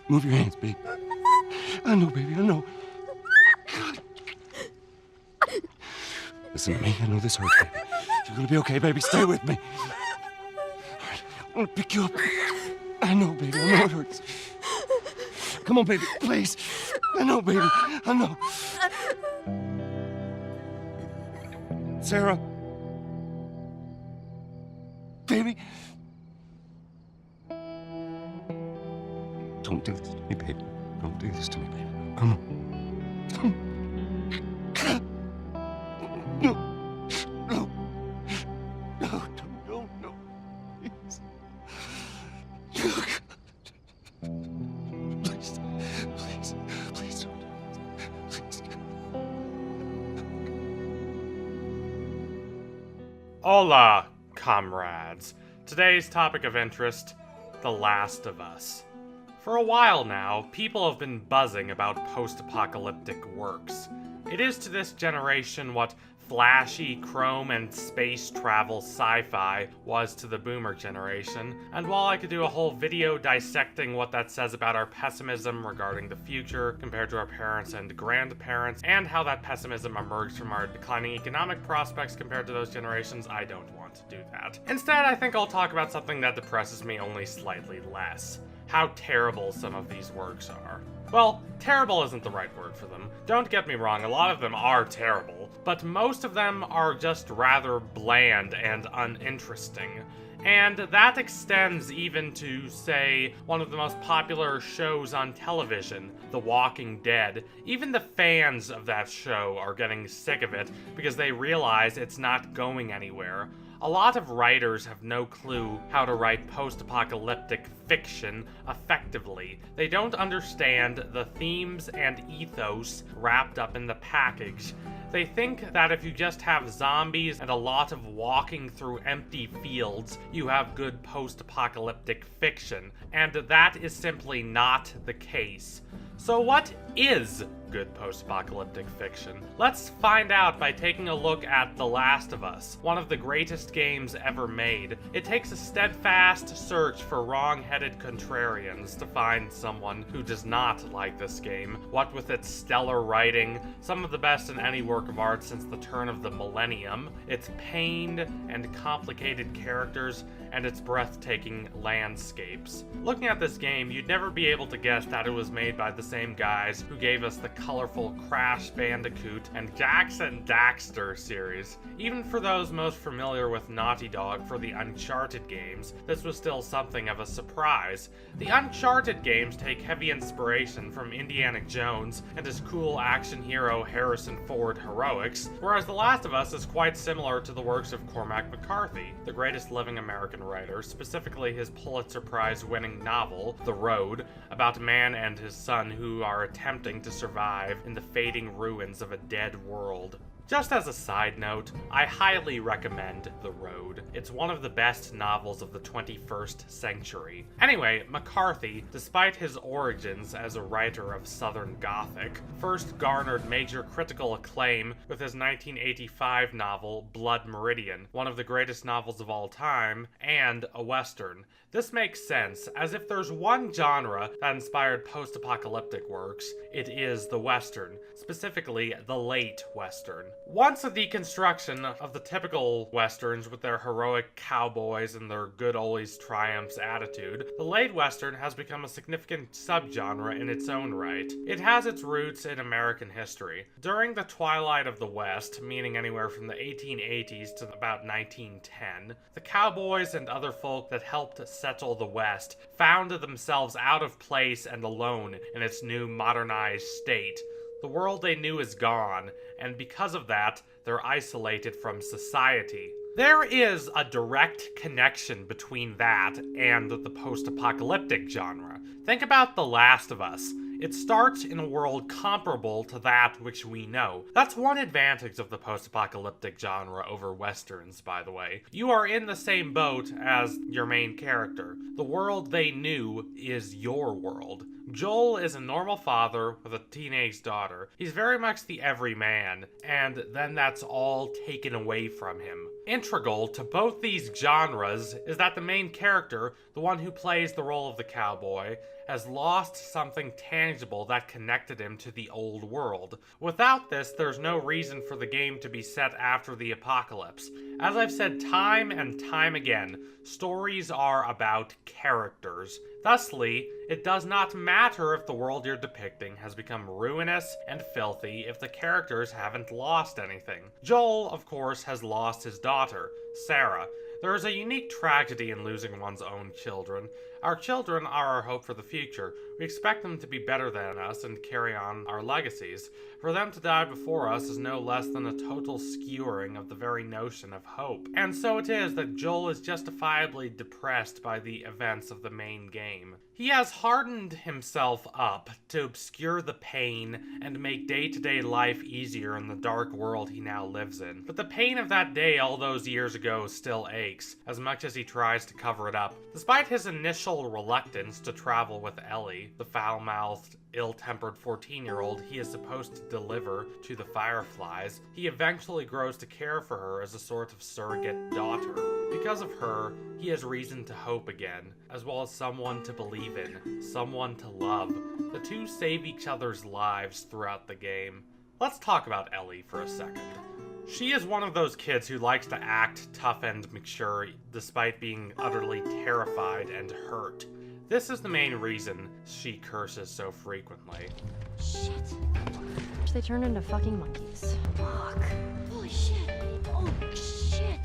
Move your hands, baby. I know, baby, I know. God. Listen to me. I know this hurts, baby. You're gonna be okay, baby. Stay with me. All right, I'm gonna pick you up. I know, baby. I know it hurts. Come on, baby, please. I know, baby. I know. Sarah. Baby. Don't do this to me, baby. Don't do this to me, baby. Come on. Come on. No. No. No, no, no. Please. Oh, God. Please. Please. Please don't do this. Please. Hola, comrades. Today's topic of interest, The Last of Us. For a while now, people have been buzzing about post-apocalyptic works. It is to this generation what flashy chrome and space travel sci-fi was to the boomer generation, and while I could do a whole video dissecting what that says about our pessimism regarding the future compared to our parents and grandparents, and how that pessimism emerged from our declining economic prospects compared to those generations, I don't want to do that. Instead, I think I'll talk about something that depresses me only slightly less. How terrible some of these works are. Well, terrible isn't the right word for them. Don't get me wrong, a lot of them are terrible, but most of them are just rather bland and uninteresting. And that extends even to, say, one of the most popular shows on television, The Walking Dead. Even the fans of that show are getting sick of it because they realize it's not going anywhere. A lot of writers have no clue how to write post-apocalyptic fiction effectively. They don't understand the themes and ethos wrapped up in the package. They think that if you just have zombies and a lot of walking through empty fields, you have good post-apocalyptic fiction, and that is simply not the case. So what is good post-apocalyptic fiction? Let's find out by taking a look at The Last of Us, one of the greatest games ever made. It takes a steadfast search for wrong-headed contrarians to find someone who does not like this game, what with its stellar writing, some of the best in any work of art since the turn of the millennium, its pained and complicated characters, and its breathtaking landscapes. Looking at this game, you'd never be able to guess that it was made by the same guys who gave us the colorful Crash Bandicoot and Jax and Daxter series. Even for those most familiar with Naughty Dog for the Uncharted games, this was still something of a surprise. The Uncharted games take heavy inspiration from Indiana Jones and his cool action hero Harrison Ford heroics, whereas The Last of Us is quite similar to the works of Cormac McCarthy, the greatest living American writer, specifically his Pulitzer Prize-winning novel, The Road, about a man and his son who are attempting to survive in the fading ruins of a dead world. Just as a side note, I highly recommend The Road. It's one of the best novels of the 21st century. Anyway, McCarthy, despite his origins as a writer of Southern Gothic, first garnered major critical acclaim with his 1985 novel Blood Meridian, one of the greatest novels of all time, and a Western. This makes sense, as if there's one genre that inspired post-apocalyptic works, it is the Western, specifically the late Western. Once a deconstruction of the typical Westerns with their heroic cowboys and their good always triumphs attitude, the late Western has become a significant subgenre in its own right. It has its roots in American history. During the twilight of the West, meaning anywhere from the 1880s to about 1910, the cowboys and other folk that helped settle the West found themselves out of place and alone in its new modernized state. The world they knew is gone, and because of that, they're isolated from society. There is a direct connection between that and the post-apocalyptic genre. Think about The Last of Us. It starts in a world comparable to that which we know. That's one advantage of the post-apocalyptic genre over westerns, by the way. You are in the same boat as your main character. The world they knew is your world. Joel is a normal father with a teenage daughter. He's very much the everyman, and then that's all taken away from him. Integral to both these genres is that the main character, the one who plays the role of the cowboy, has lost something tangible that connected him to the old world. Without this, there's no reason for the game to be set after the apocalypse. As I've said time and time again, stories are about characters. Thusly, it does not matter if the world you're depicting has become ruinous and filthy if the characters haven't lost anything. Joel, of course, has lost his daughter, Sarah. There is a unique tragedy in losing one's own children. Our children are our hope for the future. We expect them to be better than us and carry on our legacies. For them to die before us is no less than a total skewering of the very notion of hope. And so it is that Joel is justifiably depressed by the events of the main game. He has hardened himself up to obscure the pain and make day-to-day life easier in the dark world he now lives in. But the pain of that day all those years ago still aches, as much as he tries to cover it up. Despite his initial reluctance to travel with Ellie, the foul-mouthed, ill-tempered 14-year-old he is supposed to deliver to the Fireflies, he eventually grows to care for her as a sort of surrogate daughter. Because of her, he has reason to hope again, as well as someone to believe in, someone to love. The two save each other's lives throughout the game. Let's talk about Ellie for a second. She is one of those kids who likes to act tough and mature despite being utterly terrified and hurt. This is the main reason she curses so frequently. Shit. They turned into fucking monkeys. Fuck. Holy shit. Oh, shit.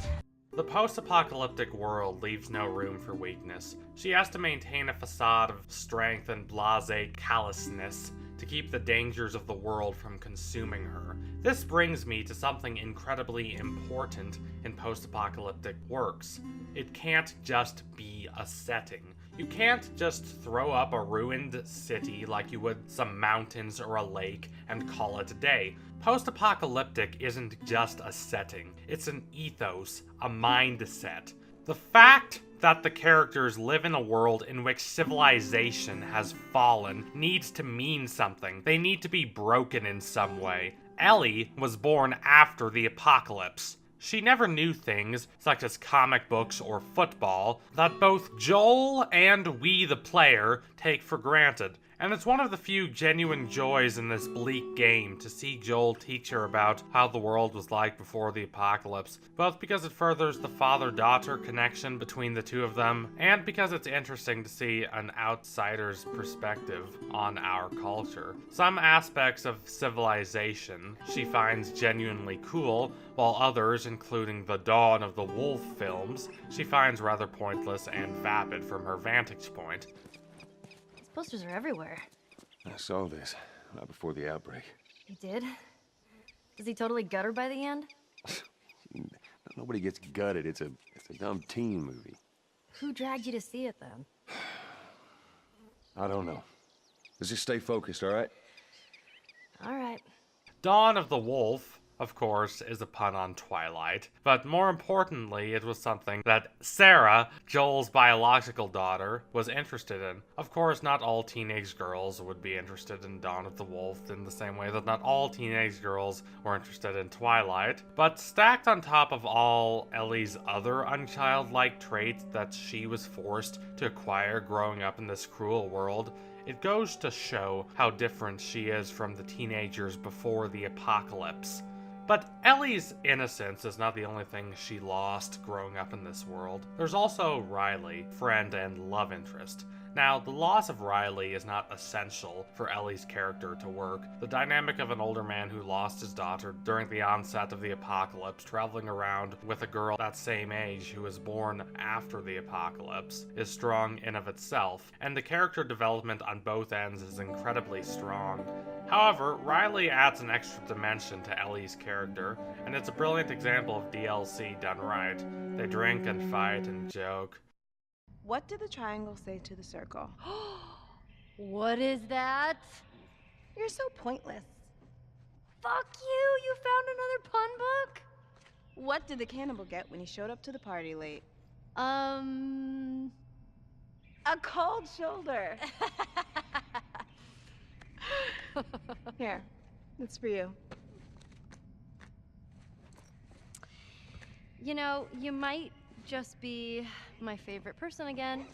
The post-apocalyptic world leaves no room for weakness. She has to maintain a facade of strength and blasé callousness to keep the dangers of the world from consuming her. This brings me to something incredibly important in post-apocalyptic works. It can't just be a setting. You can't just throw up a ruined city like you would some mountains or a lake and call it a day. Post-apocalyptic isn't just a setting, it's an ethos, a mindset. The fact that the characters live in a world in which civilization has fallen needs to mean something. They need to be broken in some way. Ellie was born after the apocalypse. She never knew things, such as comic books or football, that both Joel and we the player take for granted. And it's one of the few genuine joys in this bleak game to see Joel teach her about how the world was like before the apocalypse, both because it furthers the father-daughter connection between the two of them, and because it's interesting to see an outsider's perspective on our culture. Some aspects of civilization she finds genuinely cool, while others, including the Dawn of the Wolf films, she finds rather pointless and vapid from her vantage point. Posters are everywhere. I saw this right before the outbreak. You did? Does he totally gut her by the end? Nobody gets gutted. It's a dumb teen movie. Who dragged you to see it then? I don't know. Let's just stay focused, all right? All right. Dawn of the Wolf, of course, is a pun on Twilight, but more importantly, it was something that Sarah, Joel's biological daughter, was interested in. Of course, not all teenage girls would be interested in Dawn of the Wolf in the same way that not all teenage girls were interested in Twilight, but stacked on top of all Ellie's other unchildlike traits that she was forced to acquire growing up in this cruel world, it goes to show how different she is from the teenagers before the apocalypse. But Ellie's innocence is not the only thing she lost growing up in this world. There's also Riley, friend and love interest. Now, the loss of Riley is not essential for Ellie's character to work. The dynamic of an older man who lost his daughter during the onset of the apocalypse, traveling around with a girl that same age who was born after the apocalypse, is strong in of itself, and the character development on both ends is incredibly strong. However, Riley adds an extra dimension to Ellie's character, and it's a brilliant example of DLC done right. They drink and fight and joke. What did the triangle say to the circle? What is that? You're so pointless. Fuck you! You found another pun book? What did the cannibal get when he showed up to the party late? A cold shoulder. Here, it's for you. You know, you might just be my favorite person again.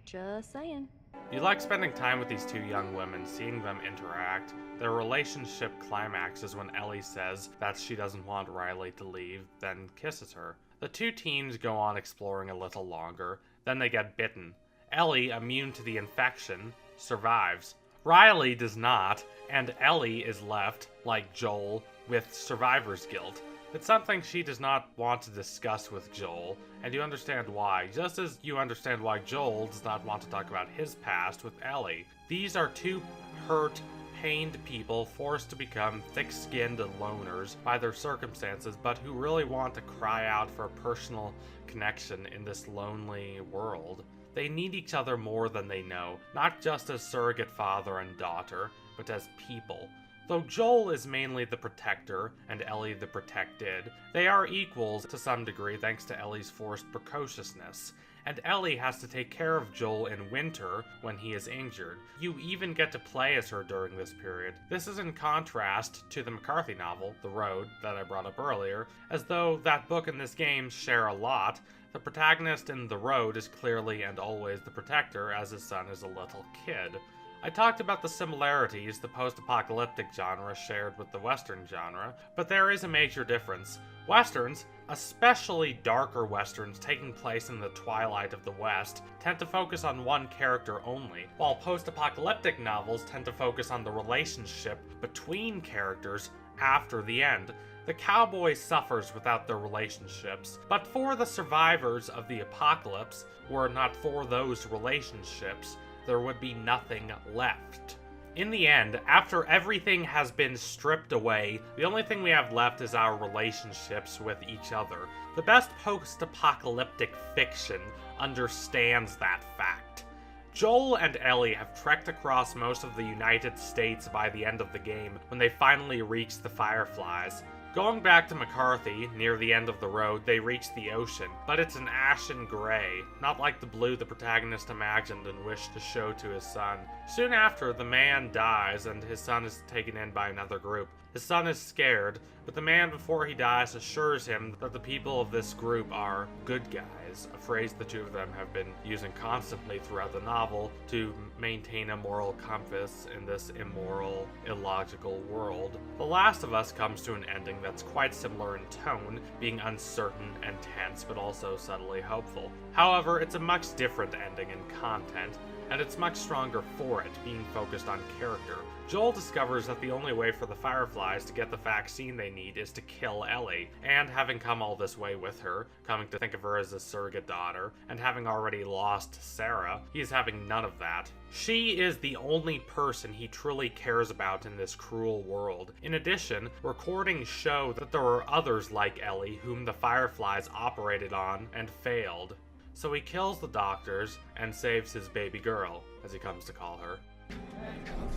Just saying. You like spending time with these two young women, seeing them interact. Their relationship climaxes when Ellie says that she doesn't want Riley to leave, then kisses her. The two teens go on exploring a little longer, then they get bitten. Ellie, immune to the infection, survives. Riley does not, and Ellie is left, like Joel, with survivor's guilt. It's something she does not want to discuss with Joel, and you understand why, just as you understand why Joel does not want to talk about his past with Ellie. These are two hurt, pained people forced to become thick-skinned loners by their circumstances, but who really want to cry out for a personal connection in this lonely world. They need each other more than they know, not just as surrogate father and daughter, but as people. Though Joel is mainly the protector, and Ellie the protected, they are equals to some degree thanks to Ellie's forced precociousness, and Ellie has to take care of Joel in winter when he is injured. You even get to play as her during this period. This is in contrast to the McCarthy novel, The Road, that I brought up earlier. As though that book and this game share a lot, the protagonist in The Road is clearly and always the protector, as his son is a little kid. I talked about the similarities the post-apocalyptic genre shared with the Western genre, but there is a major difference. Westerns, especially darker Westerns taking place in the twilight of the West, tend to focus on one character only, while post-apocalyptic novels tend to focus on the relationship between characters after the end. The cowboy suffers without their relationships, but for the survivors of the apocalypse, were it not for those relationships, there would be nothing left. In the end, after everything has been stripped away, the only thing we have left is our relationships with each other. The best post-apocalyptic fiction understands that fact. Joel and Ellie have trekked across most of the United States by the end of the game, when they finally reach the Fireflies. Going back to McCarthy, near the end of the road, they reach the ocean, but it's an ashen gray, not like the blue the protagonist imagined and wished to show to his son. Soon after, the man dies and his son is taken in by another group. His son is scared, but the man before he dies assures him that the people of this group are good guys, a phrase the two of them have been using constantly throughout the novel to maintain a moral compass in this immoral, illogical world. The Last of Us comes to an ending that's quite similar in tone, being uncertain and tense, but also subtly hopeful. However, it's a much different ending in content, and it's much stronger for it, being focused on character. Joel discovers that the only way for the Fireflies to get the vaccine they need is to kill Ellie, and having come all this way with her, coming to think of her as a surrogate daughter, and having already lost Sarah, he is having none of that. She is the only person he truly cares about in this cruel world. In addition, recordings show that there were others like Ellie whom the Fireflies operated on and failed. So he kills the doctors and saves his baby girl, as he comes to call her.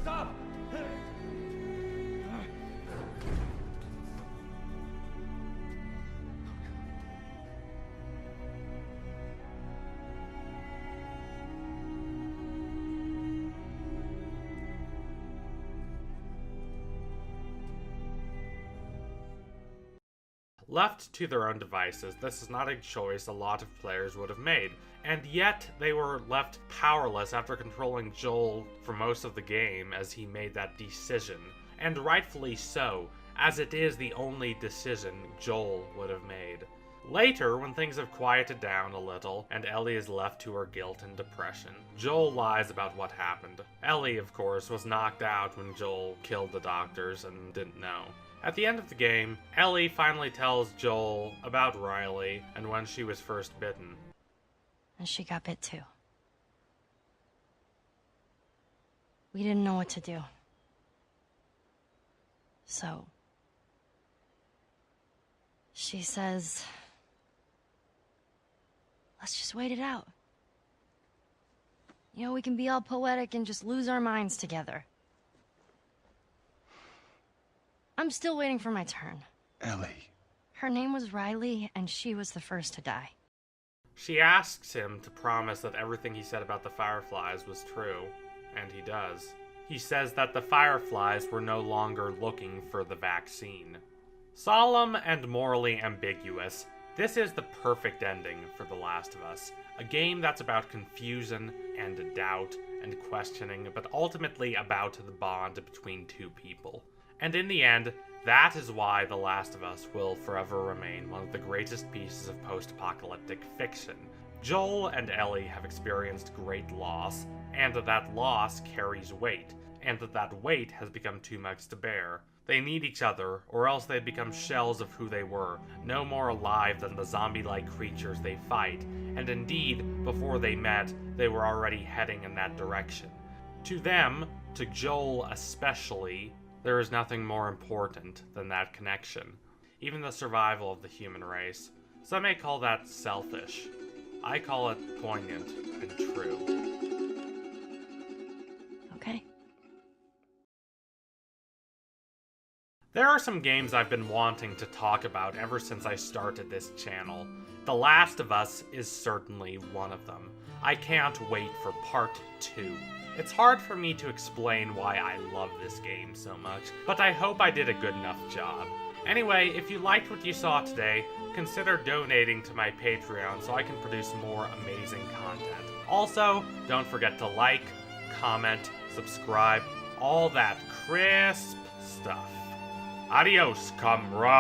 Stop! Left to their own devices, this is not a choice a lot of players would have made, and yet they were left powerless after controlling Joel for most of the game as he made that decision, and rightfully so, as it is the only decision Joel would have made. Later, when things have quieted down a little, and Ellie is left to her guilt and depression, Joel lies about what happened. Ellie, of course, was knocked out when Joel killed the doctors and didn't know. At the end of the game, Ellie finally tells Joel about Riley and when she was first bitten. And she got bit too. We didn't know what to do. So... she says... let's just wait it out. You know, we can be all poetic and just lose our minds together. I'm still waiting for my turn. Ellie. Her name was Riley, and she was the first to die. She asks him to promise that everything he said about the Fireflies was true, and he does. He says that the Fireflies were no longer looking for the vaccine. Solemn and morally ambiguous, this is the perfect ending for The Last of Us, a game that's about confusion and doubt and questioning, but ultimately about the bond between two people. And in the end, that is why The Last of Us will forever remain one of the greatest pieces of post-apocalyptic fiction. Joel and Ellie have experienced great loss, and that loss carries weight, and that weight has become too much to bear. They need each other, or else they become shells of who they were, no more alive than the zombie-like creatures they fight, and indeed, before they met, they were already heading in that direction. To them, to Joel especially, there is nothing more important than that connection, even the survival of the human race. Some may call that selfish. I call it poignant and true. Okay. There are some games I've been wanting to talk about ever since I started this channel. The Last of Us is certainly one of them. I can't wait for part 2. It's hard for me to explain why I love this game so much, but I hope I did a good enough job. Anyway, if you liked what you saw today, consider donating to my Patreon so I can produce more amazing content. Also, don't forget to like, comment, subscribe, all that crisp stuff. Adios, comrades!